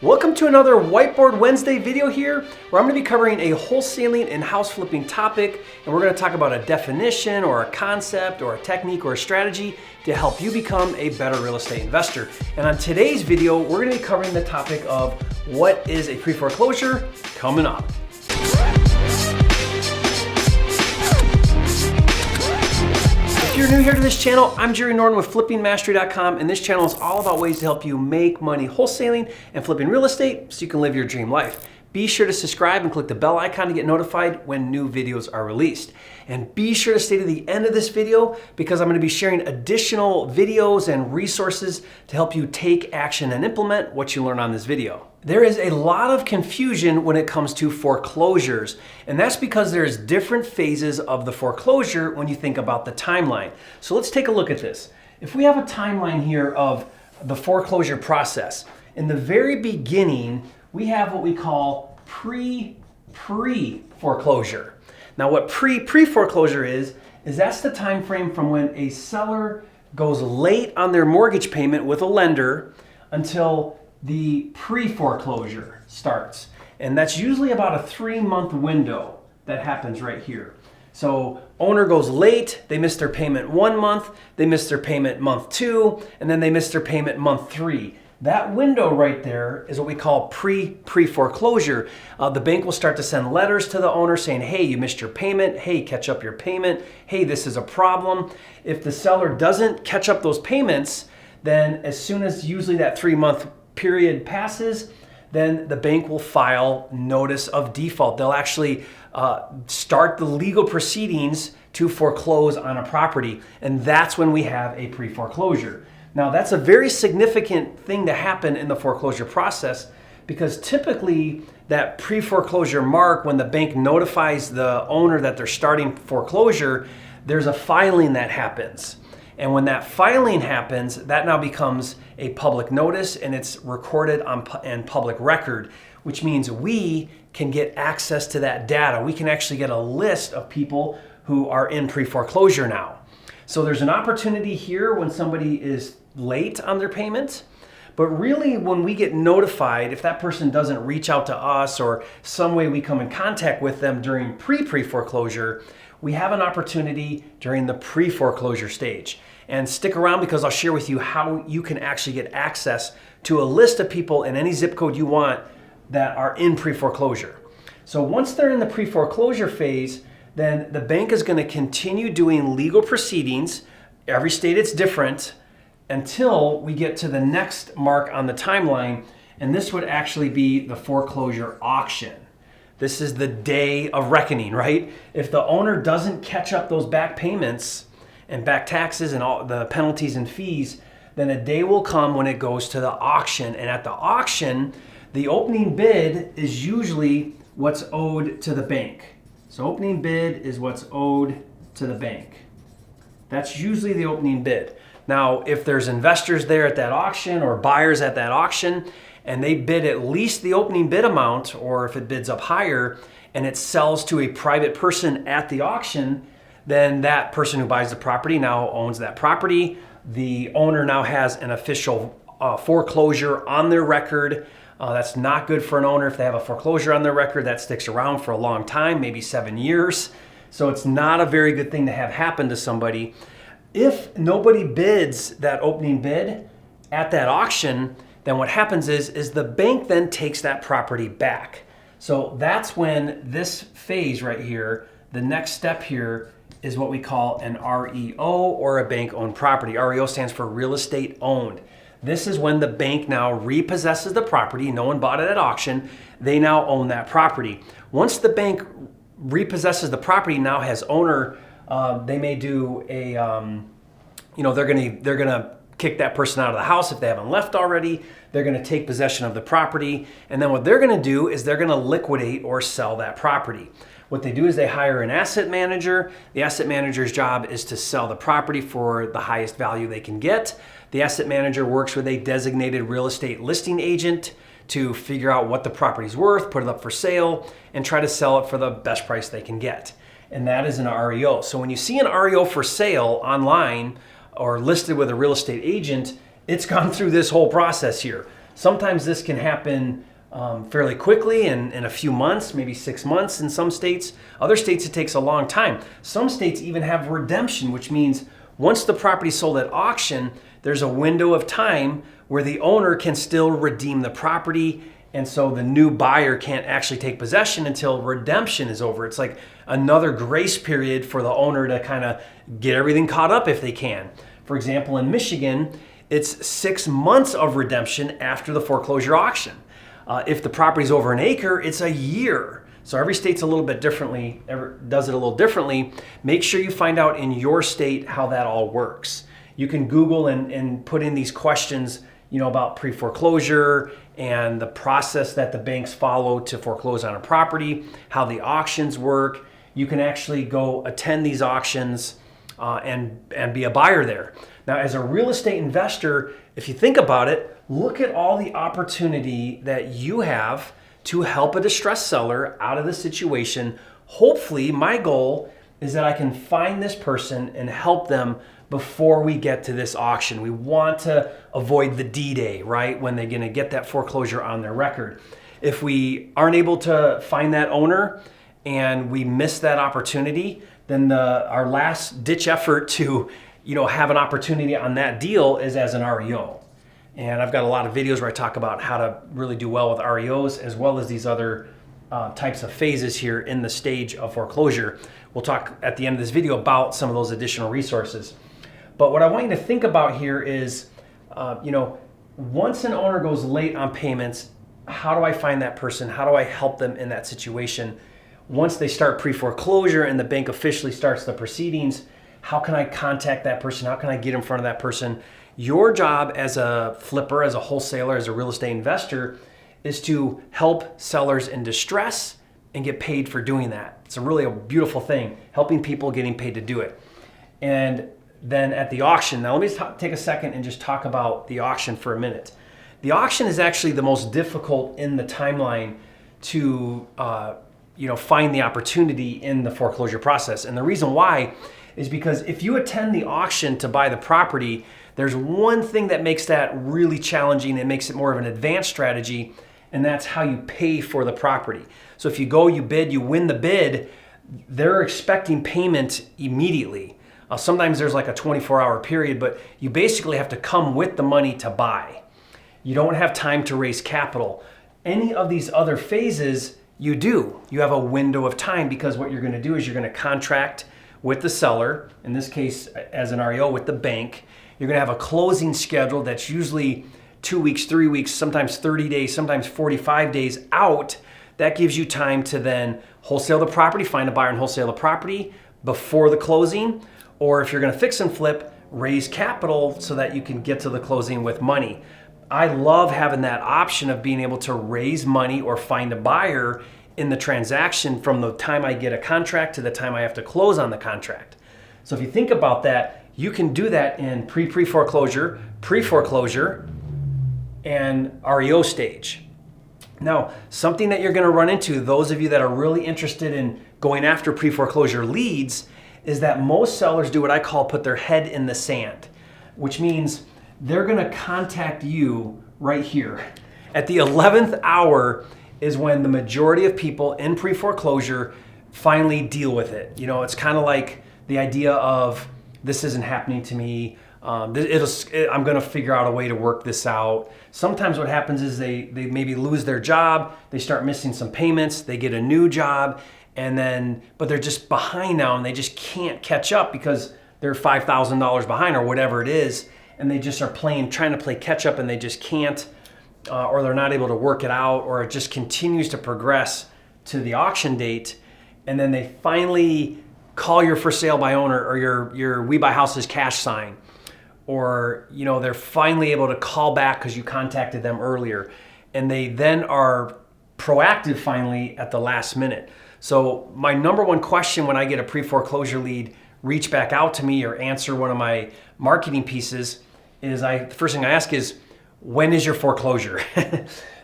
Welcome to another Whiteboard Wednesday video here, where I'm going to be covering a wholesaling and house flipping topic, and we're going to talk about a definition or a concept or a technique or a strategy to help you become a better real estate investor. And on today's video, we're going to be covering the topic of what is a pre-foreclosure coming up. If you're new here to this channel, I'm Jerry Norton with FlippingMastery.com, and this channel is all about ways to help you make money wholesaling and flipping real estate so you can live your dream life. Be sure to subscribe and click the bell icon to get notified when new videos are released. And be sure to stay to the end of this video because I'm going to be sharing additional videos and resources to help you take action and implement what you learn on this video. There is a lot of confusion when it comes to foreclosures, and that's because there's different phases of the foreclosure when you think about the timeline. So let's take a look at this. If we have a timeline here of the foreclosure process, in the very beginning, we have what we call pre-pre foreclosure. Now what pre-pre foreclosure is that's the time frame from when a seller goes late on their mortgage payment with a lender until the pre-foreclosure starts. And that's usually about a 3-month window that happens right here. So owner goes late, they miss their payment 1 month, they miss their payment month 2, and then they miss their payment month 3. That window right there is what we call pre-pre foreclosure. The bank will start to send letters to the owner saying, hey, you missed your payment. Hey, catch up your payment. Hey, this is a problem. If the seller doesn't catch up those payments, then as soon as usually that 3-month period passes, then the bank will file notice of default. They'll actually start the legal proceedings to foreclose on a property. And that's when we have a pre-foreclosure. Now, that's a very significant thing to happen in the foreclosure process because typically that pre-foreclosure mark, when the bank notifies the owner that they're starting foreclosure, there's a filing that happens. And when that filing happens, that now becomes a public notice and it's recorded on public record, which means we can get access to that data. We can actually get a list of people who are in pre-foreclosure now. So there's an opportunity here when somebody is late on their payment, but really when we get notified, if that person doesn't reach out to us or some way we come in contact with them during pre-pre foreclosure, we have an opportunity during the pre-foreclosure stage. And stick around because I'll share with you how you can actually get access to a list of people in any zip code you want that are in pre-foreclosure. So once they're in the pre-foreclosure phase, then the bank is going to continue doing legal proceedings. Every state it's different until we get to the next mark on the timeline, and this would actually be the foreclosure auction. This is the day of reckoning, right? If the owner doesn't catch up those back payments and back taxes and all the penalties and fees, then a day will come when it goes to the auction. And at the auction, the opening bid is usually what's owed to the bank. So opening bid is what's owed to the bank. That's usually the opening bid. Now, if there's investors there at that auction or buyers at that auction and they bid at least the opening bid amount, or if it bids up higher and it sells to a private person at the auction, then that person who buys the property now owns that property. The owner now has an official foreclosure on their record. That's not good for an owner if they have a foreclosure on their record. That sticks around for a long time, maybe 7 years. So it's not a very good thing to have happen to somebody. If nobody bids that opening bid at that auction, then what happens is the bank then takes that property back. So that's when this phase right here, the next step here, is what we call an REO, or a bank-owned property. REO stands for real estate owned. This is when the bank now repossesses the property. No one bought it at auction. They now own that property. Once the bank repossesses the property, now has owner, they may do a, they're gonna kick that person out of the house if they haven't left already. They're gonna take possession of the property. And then what they're gonna do is they're gonna liquidate or sell that property. What they do is they hire an asset manager. The asset manager's job is to sell the property for the highest value they can get. The asset manager works with a designated real estate listing agent to figure out what the property's worth, put it up for sale, and try to sell it for the best price they can get. And that is an REO. So when you see an REO for sale online or listed with a real estate agent, it's gone through this whole process here. Sometimes this can happen fairly quickly in a few months, maybe 6 months in some states. Other states, it takes a long time. Some states even have redemption, which means once the property is sold at auction, there's a window of time where the owner can still redeem the property. And so the new buyer can't actually take possession until redemption is over. It's like another grace period for the owner to kind of get everything caught up if they can. For example, in Michigan, it's 6 months of redemption after the foreclosure auction. If the property's over an acre, it's a year. So every state's a little bit differently, does it a little differently. Make sure you find out in your state how that all works. You can Google and put in these questions, about pre-foreclosure and the process that the banks follow to foreclose on a property, how the auctions work. You can actually go attend these auctions and be a buyer there. Now, as a real estate investor, if you think about it, look at all the opportunity that you have to help a distressed seller out of the situation. Hopefully, my goal is that I can find this person and help them before we get to this auction. We want to avoid the D-Day, right? When they're going to get that foreclosure on their record. If we aren't able to find that owner and we miss that opportunity, then our last ditch effort to have an opportunity on that deal is as an REO. And I've got a lot of videos where I talk about how to really do well with REOs, as well as these other types of phases here in the stage of foreclosure. We'll talk at the end of this video about some of those additional resources. But what I want you to think about here is, once an owner goes late on payments, how do I find that person? How do I help them in that situation? Once they start pre-foreclosure and the bank officially starts the proceedings, how can I contact that person? How can I get in front of that person? Your job as a flipper, as a wholesaler, as a real estate investor is to help sellers in distress and get paid for doing that. It's really a beautiful thing, helping people getting paid to do it. And then at the auction, now let me take a second and just talk about the auction for a minute. The auction is actually the most difficult in the timeline to find the opportunity in the foreclosure process. And the reason why is because if you attend the auction to buy the property, there's one thing that makes that really challenging and makes it more of an advanced strategy, and that's how you pay for the property. So if you go, you bid, you win the bid, they're expecting payment immediately. Sometimes there's like a 24-hour period, but you basically have to come with the money to buy. You don't have time to raise capital. Any of these other phases, you do. You have a window of time, because what you're going to do is you're going to contract with the seller, in this case as an REO with the bank. You're going to have a closing schedule that's usually 2 weeks, 3 weeks, sometimes 30 days, sometimes 45 days out. That gives you time to then wholesale the property, find a buyer and wholesale the property before the closing. Or if you're going to fix and flip, raise capital so that you can get to the closing with money. I love having that option of being able to raise money or find a buyer in the transaction from the time I get a contract to the time I have to close on the contract. So if you think about that, you can do that in pre-pre foreclosure, pre-foreclosure, and REO stage. Now, something that you're going to run into, those of you that are really interested in going after pre-foreclosure leads, is that most sellers do what I call put their head in the sand, which means they're going to contact you right here. At the 11th hour is when the majority of people in pre-foreclosure finally deal with it. It's kind of like the idea of, this isn't happening to me. I'm going to figure out a way to work this out. Sometimes what happens is they maybe lose their job, they start missing some payments, they get a new job, but they're just behind now and they just can't catch up because they're $5,000 behind or whatever it is, and they just are trying to play catch up, and they just can't, or they're not able to work it out, or it just continues to progress to the auction date, and then they finally call your for sale by owner or your We Buy Houses cash sign, or they're finally able to call back because you contacted them earlier, and they then are proactive finally at the last minute. So my number one question when I get a pre-foreclosure lead reach back out to me or answer one of my marketing pieces is the first thing I ask is, when is your foreclosure?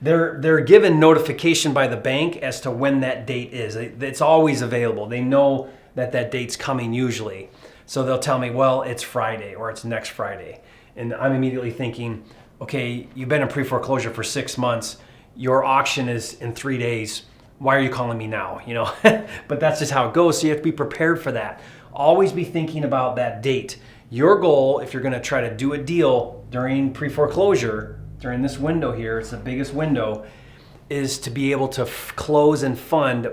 They're given notification by the bank as to when that date is. It's always available. They know that date's coming usually. So they'll tell me, well, it's Friday or it's next Friday. And I'm immediately thinking, okay, you've been in pre-foreclosure for 6 months, your auction is in 3 days, why are you calling me now? You know, but that's just how it goes. So you have to be prepared for that. Always be thinking about that date. Your goal, if you're gonna try to do a deal during pre-foreclosure, during this window here, it's the biggest window, is to be able to close and fund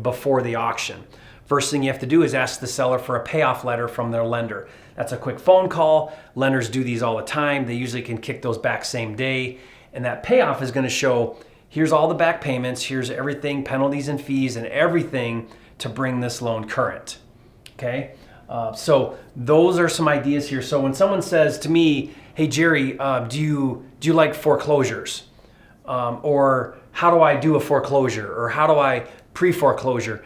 before the auction. First thing you have to do is ask the seller for a payoff letter from their lender. That's a quick phone call. Lenders do these all the time. They usually can kick those back same day. And that payoff is gonna show, here's all the back payments, here's everything, penalties and fees and everything to bring this loan current, okay? So those are some ideas here. So when someone says to me, hey Jerry, do you like foreclosures? Or how do I do a foreclosure? Or how do I pre-foreclosure?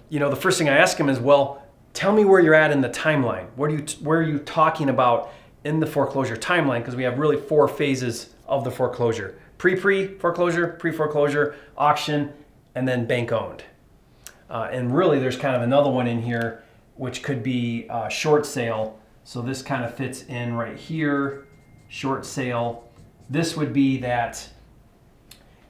You know, the first thing I ask them is, well, tell me where you're at in the timeline. Where are you talking about in the foreclosure timeline? Because we have really 4 phases of the foreclosure. Pre-pre foreclosure, pre-foreclosure, auction, and then bank owned. And really there's kind of another one in here which could be short sale. So this kind of fits in right here, short sale. This would be that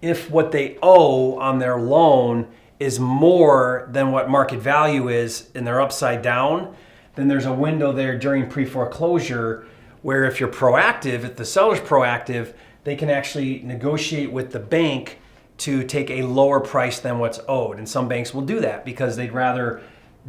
if what they owe on their loan is more than what market value is and they're upside down, then there's a window there during pre-foreclosure where if you're proactive, if the seller's proactive, they can actually negotiate with the bank to take a lower price than what's owed. And some banks will do that because they'd rather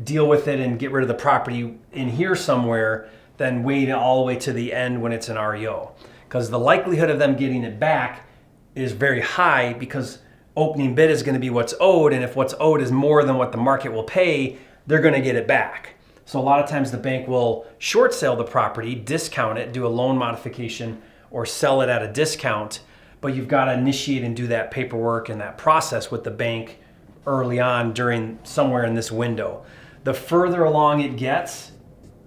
deal with it and get rid of the property in here somewhere than wait all the way to the end when it's an REO. Because the likelihood of them getting it back is very high because opening bid is going to be what's owed, and if what's owed is more than what the market will pay, they're going to get it back. So a lot of times the bank will short sale the property, discount it, do a loan modification, or sell it at a discount, but you've got to initiate and do that paperwork and that process with the bank early on during somewhere in this window. The further along it gets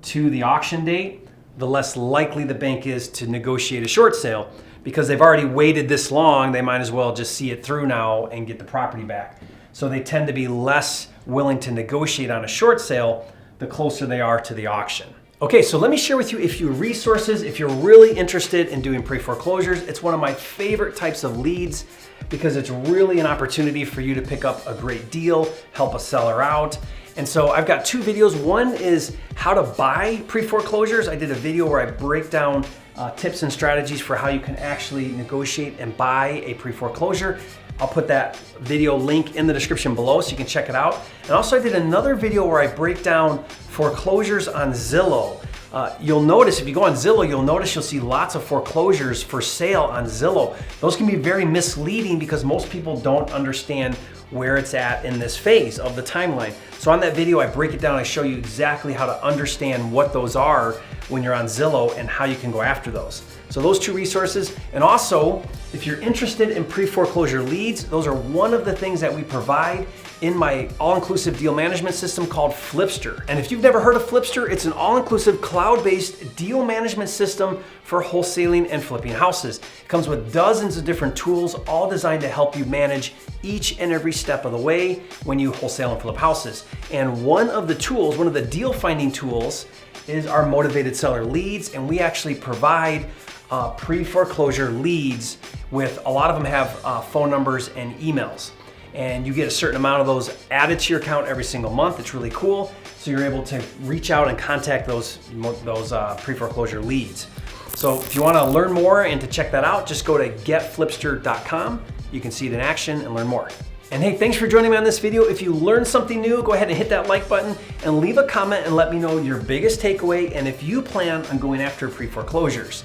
to the auction date, the less likely the bank is to negotiate a short sale because they've already waited this long, they might as well just see it through now and get the property back. So they tend to be less willing to negotiate on a short sale the closer they are to the auction. Okay, so let me share with you a few resources if you're really interested in doing pre-foreclosures. It's one of my favorite types of leads because it's really an opportunity for you to pick up a great deal, help a seller out. And so I've got 2 videos. One is how to buy pre-foreclosures. I did a video where I break down tips and strategies for how you can actually negotiate and buy a pre-foreclosure. I'll put that video link in the description below so you can check it out. And also I did another video where I break down foreclosures on Zillow. You'll notice, if you go on Zillow, you'll see lots of foreclosures for sale on Zillow. Those can be very misleading because most people don't understand where it's at in this phase of the timeline. So on that video, I break it down, I show you exactly how to understand what those are when you're on Zillow and how you can go after those. So those 2 resources. And also, if you're interested in pre-foreclosure leads, those are one of the things that we provide in my all-inclusive deal management system called FLIPSTER. And if you've never heard of FLIPSTER, it's an all-inclusive cloud-based deal management system for wholesaling and flipping houses. It comes with dozens of different tools, all designed to help you manage each and every step of the way when you wholesale and flip houses. And one of the tools, one of the deal finding tools, is our motivated seller leads, and we actually provide pre-foreclosure leads with, a lot of them have phone numbers and emails. And you get a certain amount of those added to your account every single month. It's really cool. So you're able to reach out and contact those pre-foreclosure leads. So if you want to learn more and to check that out, just go to getflipster.com. You can see it in action and learn more. And hey, thanks for joining me on this video. If you learned something new, go ahead and hit that like button and leave a comment and let me know your biggest takeaway and if you plan on going after pre-foreclosures.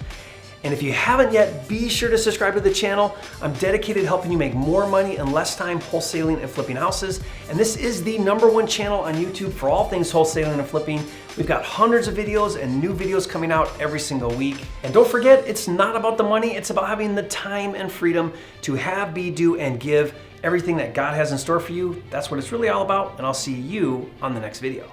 And if you haven't yet, be sure to subscribe to the channel. I'm dedicated to helping you make more money in less time wholesaling and flipping houses. And this is the #1 channel on YouTube for all things wholesaling and flipping. We've got hundreds of videos and new videos coming out every single week. And don't forget, it's not about the money, it's about having the time and freedom to have, be, do, and give everything that God has in store for you. That's what it's really all about. And I'll see you on the next video.